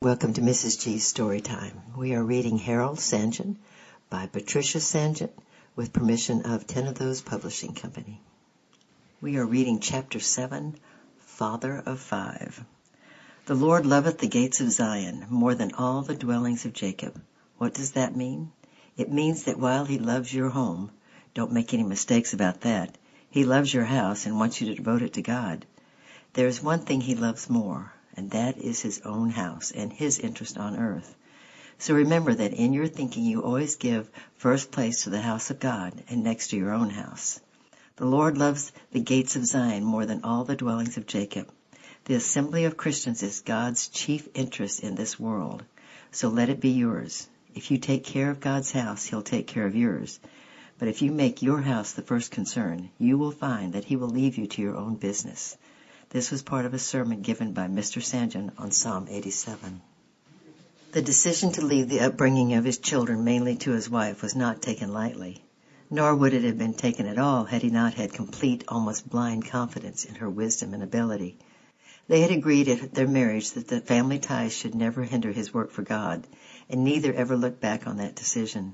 Welcome to Mrs. G's Story Time. We are reading Harold St. John by Patricia St. John with permission of Ten of Those Publishing Company. We are reading Chapter 7, Father of Five. The Lord loveth the gates of Zion more than all the dwellings of Jacob. What does that mean? It means that while He loves your home, don't make any mistakes about that, He loves your house and wants you to devote it to God. There is one thing He loves more, and that is His own house and His interest on earth. So remember that in your thinking you always give first place to the house of God and next to your own house. The Lord loves the gates of Zion more than all the dwellings of Jacob. The assembly of Christians is God's chief interest in this world, so let it be yours. If you take care of God's house, He'll take care of yours. But if you make your house the first concern, you will find that He will leave you to your own business. This was part of a sermon given by Mr. St. John on Psalm 87. The decision to leave the upbringing of his children mainly to his wife was not taken lightly, nor would it have been taken at all had he not had complete, almost blind confidence in her wisdom and ability. They had agreed at their marriage that the family ties should never hinder his work for God, and neither ever looked back on that decision.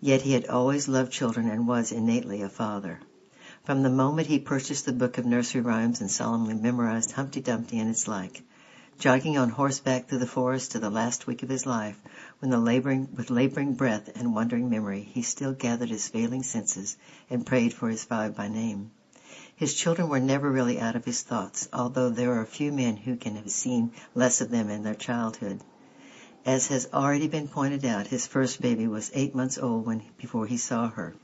Yet he had always loved children and was innately a father. From the moment he purchased the book of nursery rhymes and solemnly memorized Humpty Dumpty and its like, jogging on horseback through the forest to the last week of his life, when with laboring breath and wandering memory he still gathered his failing senses and prayed for his five by name. His children were never really out of his thoughts, although there are few men who can have seen less of them in their childhood. As has already been pointed out, his first baby was 8 months old before he saw her.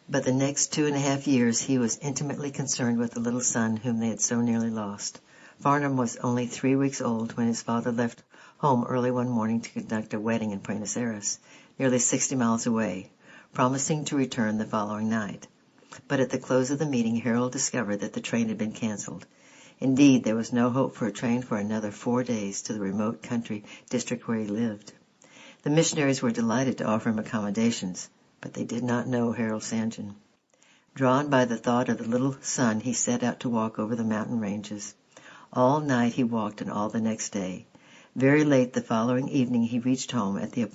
But the next 2.5 years he was intimately concerned with the little son whom they had so nearly lost. Farnham was only 3 weeks old when his father left home early one morning to conduct a wedding in Buenos Aires, nearly 60 miles away, promising to return the following night. But at the close of the meeting, Harold discovered that the train had been canceled. Indeed, there was no hope for a train for another 4 days to the remote country district where he lived. The missionaries were delighted to offer him accommodations, but they did not know Harold St. John. Drawn by the thought of the little son, he set out to walk over the mountain ranges. All night he walked and all the next day. Very late the following evening he reached home at the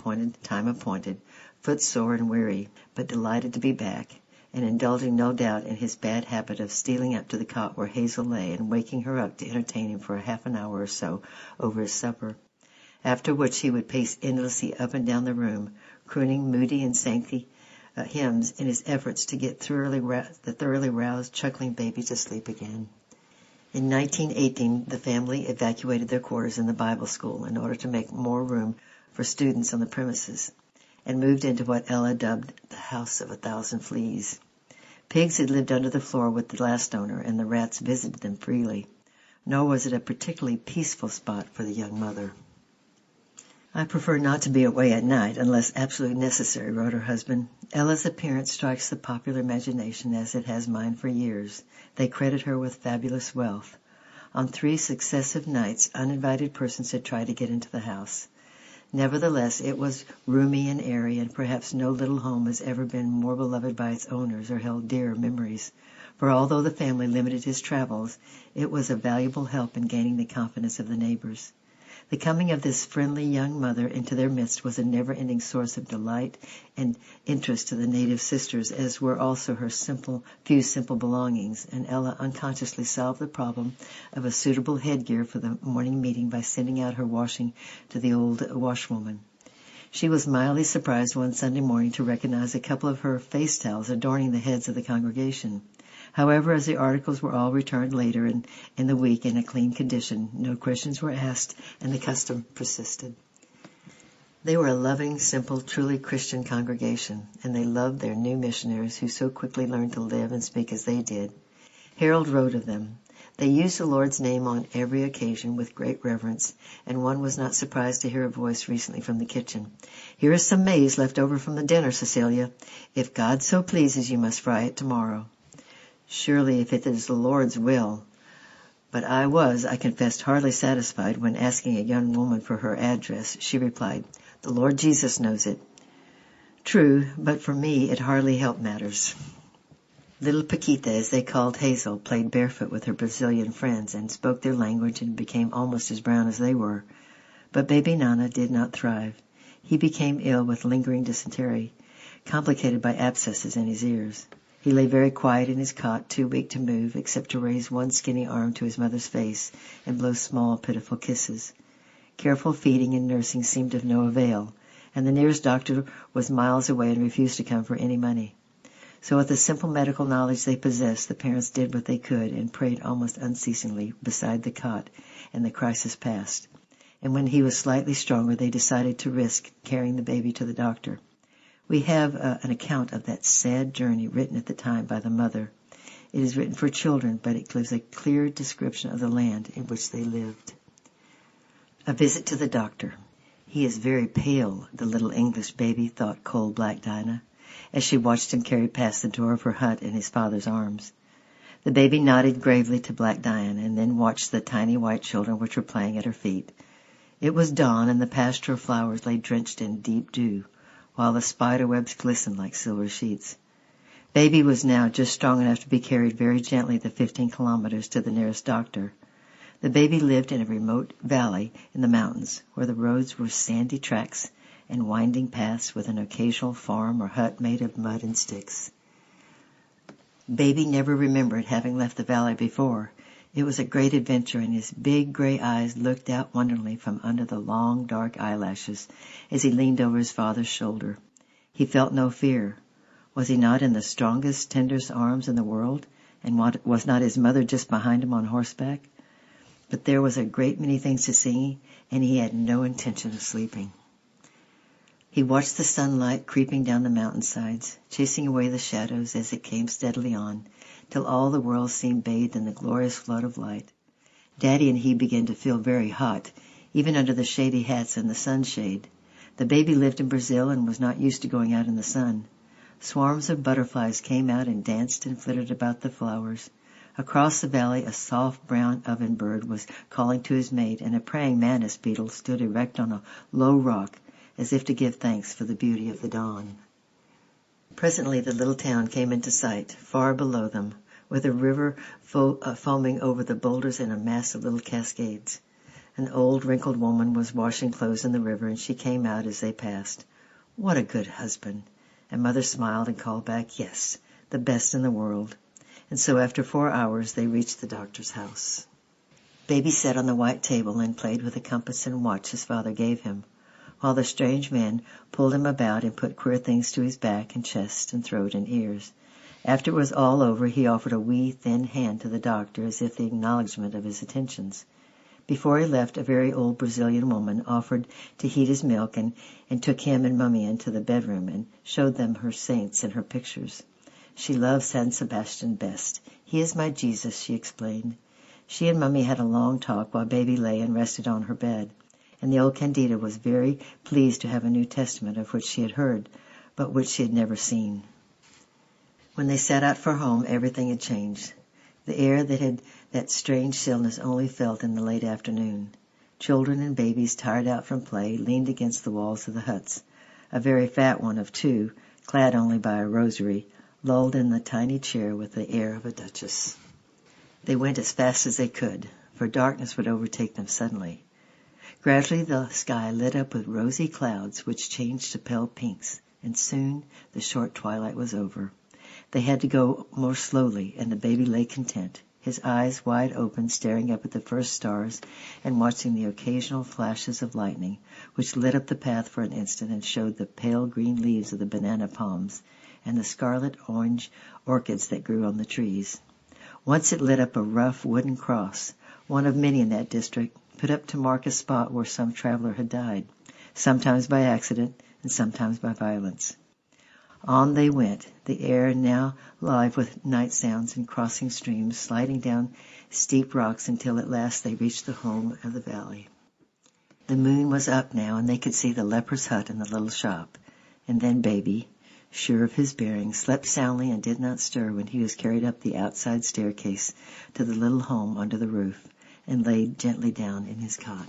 time appointed, footsore and weary, but delighted to be back, and indulging no doubt in his bad habit of stealing up to the cot where Hazel lay and waking her up to entertain him for half an hour or so over his supper, after which he would pace endlessly up and down the room, crooning moody and saintly hymns in his efforts to get the thoroughly roused, chuckling baby to sleep again. In 1918, the family evacuated their quarters in the Bible school in order to make more room for students on the premises, and moved into what Ella dubbed the House of 1,000 Fleas. Pigs had lived under the floor with the last owner, and the rats visited them freely. Nor was it a particularly peaceful spot for the young mother. "I prefer not to be away at night unless absolutely necessary," wrote her husband. "Ella's appearance strikes the popular imagination as it has mine for years. They credit her with fabulous wealth. On 3 successive nights uninvited persons had tried to get into the house. Nevertheless, it was roomy and airy, and perhaps no little home has ever been more beloved by its owners or held dearer memories. For although the family limited his travels, it was a valuable help in gaining the confidence of the neighbors. The coming of this friendly young mother into their midst was a never-ending source of delight and interest to the native sisters, as were also her few simple belongings, and Ella unconsciously solved the problem of a suitable headgear for the morning meeting by sending out her washing to the old washwoman. She was mildly surprised one Sunday morning to recognize a couple of her face towels adorning the heads of the congregation. However, as the articles were all returned later in the week in a clean condition, no questions were asked, and the custom persisted. They were a loving, simple, truly Christian congregation, and they loved their new missionaries who so quickly learned to live and speak as they did. Harold wrote of them. They used the Lord's name on every occasion with great reverence, and one was not surprised to hear a voice recently from the kitchen. "Here is some maize left over from the dinner, Cecilia. If God so pleases, you must fry it tomorrow." Surely, if it is the Lord's will. But I confessed, hardly satisfied when asking a young woman for her address. She replied, "The Lord Jesus knows it." True, but for me it hardly helped matters. Little Paquita, as they called Hazel, played barefoot with her Brazilian friends and spoke their language and became almost as brown as they were. But baby Nana did not thrive. He became ill with lingering dysentery, complicated by abscesses in his ears. He lay very quiet in his cot, too weak to move except to raise one skinny arm to his mother's face and blow small, pitiful kisses. Careful feeding and nursing seemed of no avail, and the nearest doctor was miles away and refused to come for any money. So with the simple medical knowledge they possessed, the parents did what they could and prayed almost unceasingly beside the cot, and the crisis passed. And when he was slightly stronger, they decided to risk carrying the baby to the doctor. We have an account of that sad journey written at the time by the mother. It is written for children, but it gives a clear description of the land in which they lived. A visit to the doctor. He is very pale, the little English baby, thought cold black Dinah, as she watched him carried past the door of her hut in his father's arms. The baby nodded gravely to black Diana and then watched the tiny white children which were playing at her feet. It was dawn, and the pastoral flowers lay drenched in deep dew, while the spider webs glistened like silver sheets. Baby was now just strong enough to be carried very gently the 15 kilometers to the nearest doctor. The baby lived in a remote valley in the mountains, where the roads were sandy tracks and winding paths with an occasional farm or hut made of mud and sticks. Baby never remembered having left the valley before. It was a great adventure, and his big gray eyes looked out wonderingly from under the long dark eyelashes as he leaned over his father's shoulder. He felt no fear. Was he not in the strongest, tenderest arms in the world, and was not his mother just behind him on horseback? But there was a great many things to see, and he had no intention of sleeping. He watched the sunlight creeping down the mountainsides, chasing away the shadows as it came steadily on, till all the world seemed bathed in the glorious flood of light. Daddy and he began to feel very hot, even under the shady hats and the sunshade. The baby lived in Brazil and was not used to going out in the sun. Swarms of butterflies came out and danced and flitted about the flowers. Across the valley a soft brown oven bird was calling to his mate, and a praying mantis beetle stood erect on a low rock, as if to give thanks for the beauty of the dawn. Presently the little town came into sight, far below them, with a river foaming over the boulders in a mass of little cascades. An old wrinkled woman was washing clothes in the river, and she came out as they passed. What a good husband! And Mother smiled and called back, yes, the best in the world. And so after 4 hours they reached the doctor's house. Baby sat on the white table and played with the compass and watch his father gave him, while the strange man pulled him about and put queer things to his back and chest and throat and ears. After it was all over, he offered a wee, thin hand to the doctor as if the acknowledgment of his attentions. Before he left, a very old Brazilian woman offered to heat his milk and took him and Mummy into the bedroom and showed them her saints and her pictures. She loved San Sebastian best. He is my Jesus, she explained. She and Mummy had a long talk while Baby lay and rested on her bed, and the old Candida was very pleased to have a New Testament of which she had heard, but which she had never seen. When they set out for home, everything had changed. The air that had that strange stillness only felt in the late afternoon. Children and babies, tired out from play, leaned against the walls of the huts. A very fat one of 2, clad only by a rosary, lulled in the tiny chair with the air of a duchess. They went as fast as they could, for darkness would overtake them suddenly. Gradually the sky lit up with rosy clouds which changed to pale pinks, and soon the short twilight was over. They had to go more slowly, and the baby lay content, his eyes wide open, staring up at the first stars and watching the occasional flashes of lightning, which lit up the path for an instant and showed the pale green leaves of the banana palms and the scarlet-orange orchids that grew on the trees. Once it lit up a rough wooden cross, one of many in that district, put up to mark a spot where some traveler had died, sometimes by accident and sometimes by violence. On they went, the air now live with night sounds and crossing streams, sliding down steep rocks until at last they reached the home of the valley. The moon was up now, and they could see the leper's hut and the little shop. And then Baby, sure of his bearings, slept soundly and did not stir when he was carried up the outside staircase to the little home under the roof and laid gently down in his cot.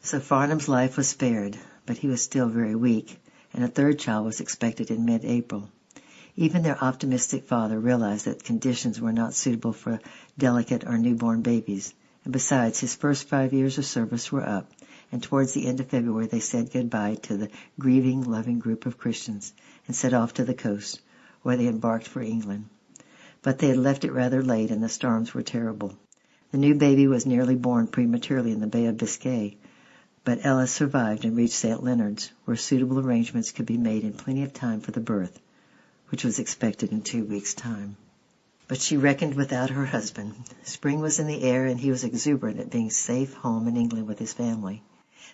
So Farnham's life was spared, but he was still very weak, and a third child was expected in mid-April. Even their optimistic father realized that conditions were not suitable for delicate or newborn babies, And besides, his first 5 years of service were up, and towards the end of February they said goodbye to the grieving, loving group of Christians and set off to the coast, where they embarked for England. But they had left it rather late, and the storms were terrible. The new baby was nearly born prematurely in the Bay of Biscay, but Ella survived and reached St. Leonard's, where suitable arrangements could be made in plenty of time for the birth, which was expected in 2 weeks' time. But she reckoned without her husband. Spring was in the air, and he was exuberant at being safe home in England with his family.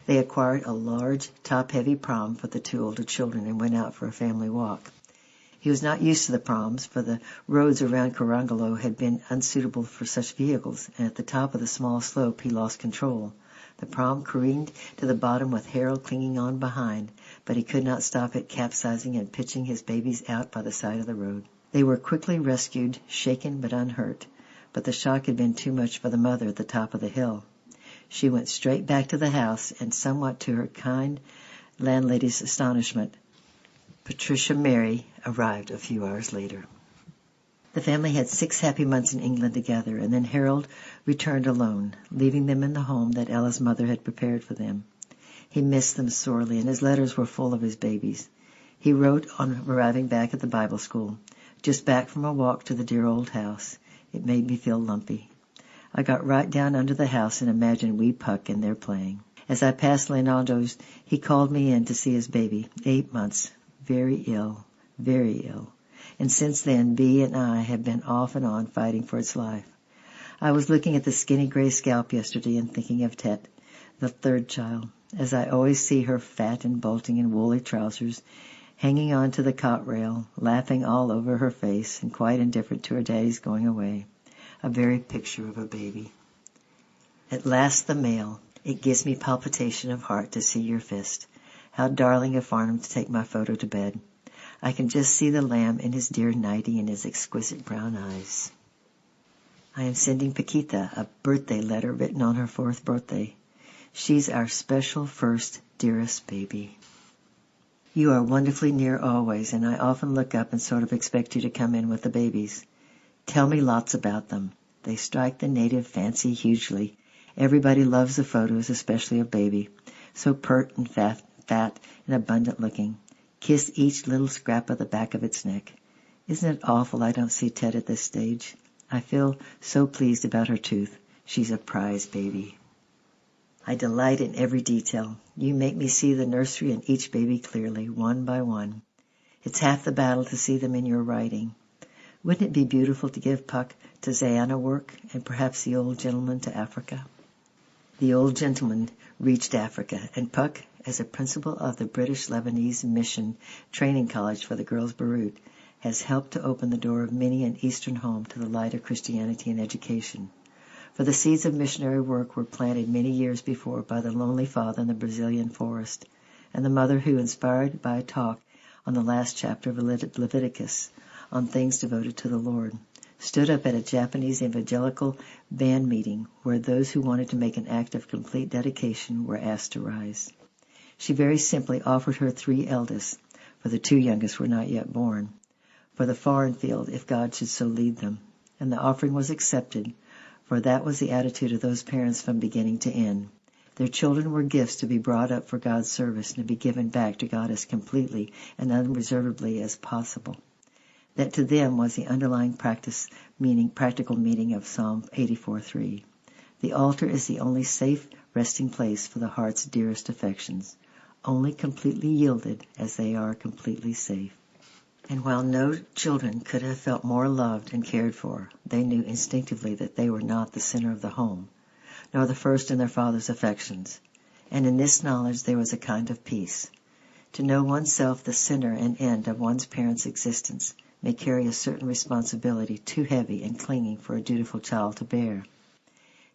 They acquired a large, top-heavy pram for the 2 older children and went out for a family walk. He was not used to the prams, for the roads around Corangolo had been unsuitable for such vehicles, and at the top of the small slope he lost control. The pram careened to the bottom with Harold clinging on behind, but he could not stop it capsizing and pitching his babies out by the side of the road. They were quickly rescued, shaken but unhurt, but the shock had been too much for the mother at the top of the hill. She went straight back to the house, and somewhat to her kind landlady's astonishment, Patricia Mary arrived a few hours later. The family had 6 happy months in England together, and then Harold returned alone, leaving them in the home that Ella's mother had prepared for them. He missed them sorely, and his letters were full of his babies. He wrote on arriving back at the Bible school, "Just back from a walk to the dear old house. It made me feel lumpy. I got right down under the house and imagined wee Puck in there playing. As I passed Leonardo's, he called me in to see his baby, 8 months, very ill, and since then Bea and I have been off and on fighting for its life. I was looking at the skinny gray scalp yesterday and thinking of Tet, the 3rd child, as I always see her fat and bolting in woolly trousers, hanging on to the cot rail, laughing all over her face and quite indifferent to her daddy's going away. A very picture of a baby. At last the mail. It gives me palpitation of heart to see your fist. How darling of Farnham to take my photo to bed. I can just see the lamb in his dear nightie and his exquisite brown eyes. I am sending Paquita a birthday letter written on her 4th birthday. She's our special first, dearest baby. You are wonderfully near always, and I often look up and sort of expect you to come in with the babies. Tell me lots about them. They strike the native fancy hugely. Everybody loves the photos, especially of baby. So pert and fat and abundant looking. Kiss each little scrap of the back of its neck. Isn't it awful I don't see Ted at this stage? I feel so pleased about her tooth. She's a prize baby. I delight in every detail. You make me see the nursery and each baby clearly, one by one. It's half the battle to see them in your writing. Wouldn't it be beautiful to give Puck to Zayana work and perhaps the old gentleman to Africa? The old gentleman reached Africa, and Puck, as a principal of the British Lebanese Mission Training College for the girls Beirut, has helped to open the door of many an Eastern home to the light of Christianity and education. For the seeds of missionary work were planted many years before by the lonely father in the Brazilian forest, and the mother who, inspired by a talk on the last chapter of Leviticus on things devoted to the Lord, stood up at a Japanese evangelical band meeting where those who wanted to make an act of complete dedication were asked to rise. She very simply offered her 3 eldest, for the 2 youngest were not yet born, for the foreign field if God should so lead them, and the offering was accepted, for that was the attitude of those parents from beginning to end. Their children were gifts to be brought up for God's service and to be given back to God as completely and unreservedly as possible. That to them was the underlying practical meaning of Psalm 84:3. The altar is the only safe resting place for the heart's dearest affections, only completely yielded as they are completely safe. And while no children could have felt more loved and cared for, they knew instinctively that they were not the center of the home, nor the first in their father's affections. And in this knowledge there was a kind of peace. To know oneself the center and end of one's parents' existence may carry a certain responsibility too heavy and clinging for a dutiful child to bear.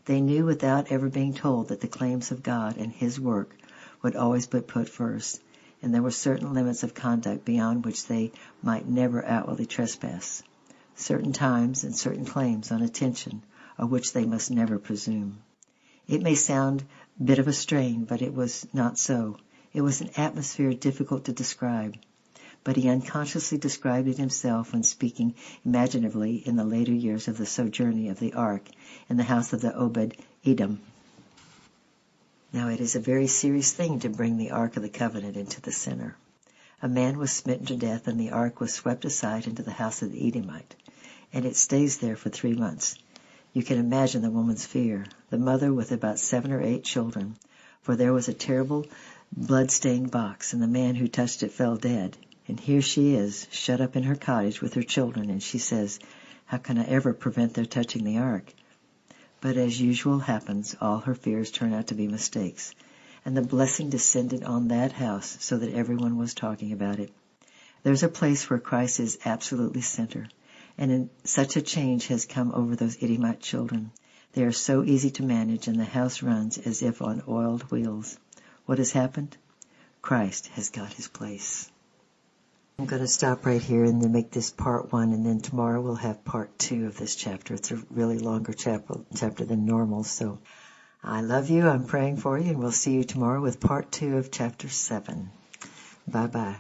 They knew without ever being told that the claims of God and His work would always be put first, and there were certain limits of conduct beyond which they might never outwardly trespass, certain times and certain claims on attention of which they must never presume. It may sound a bit of a strain, but it was not so. It was an atmosphere difficult to describe, but he unconsciously described it himself when speaking imaginatively in the later years of the sojourning of the Ark in the house of the Obed Edom. Now it is a very serious thing to bring the Ark of the Covenant into the center. A man was smitten to death, and the ark was swept aside into the house of the Edomite, and it stays there for 3 months. You can imagine the woman's fear, the mother with about 7 or 8 children, for there was a terrible blood-stained box, and the man who touched it fell dead. And here she is, shut up in her cottage with her children, and she says, how can I ever prevent their touching the ark? But as usual happens, all her fears turn out to be mistakes, and the blessing descended on that house so that everyone was talking about it. There's a place where Christ is absolutely center, and such a change has come over those Edomite children. They are so easy to manage, and the house runs as if on oiled wheels. What has happened? Christ has got his place. I'm going to stop right here and then make this part 1, and then tomorrow we'll have part 2 of this chapter. It's a really longer chapter than normal, so I love you. I'm praying for you, and we'll see you tomorrow with part 2 of chapter 7. Bye-bye.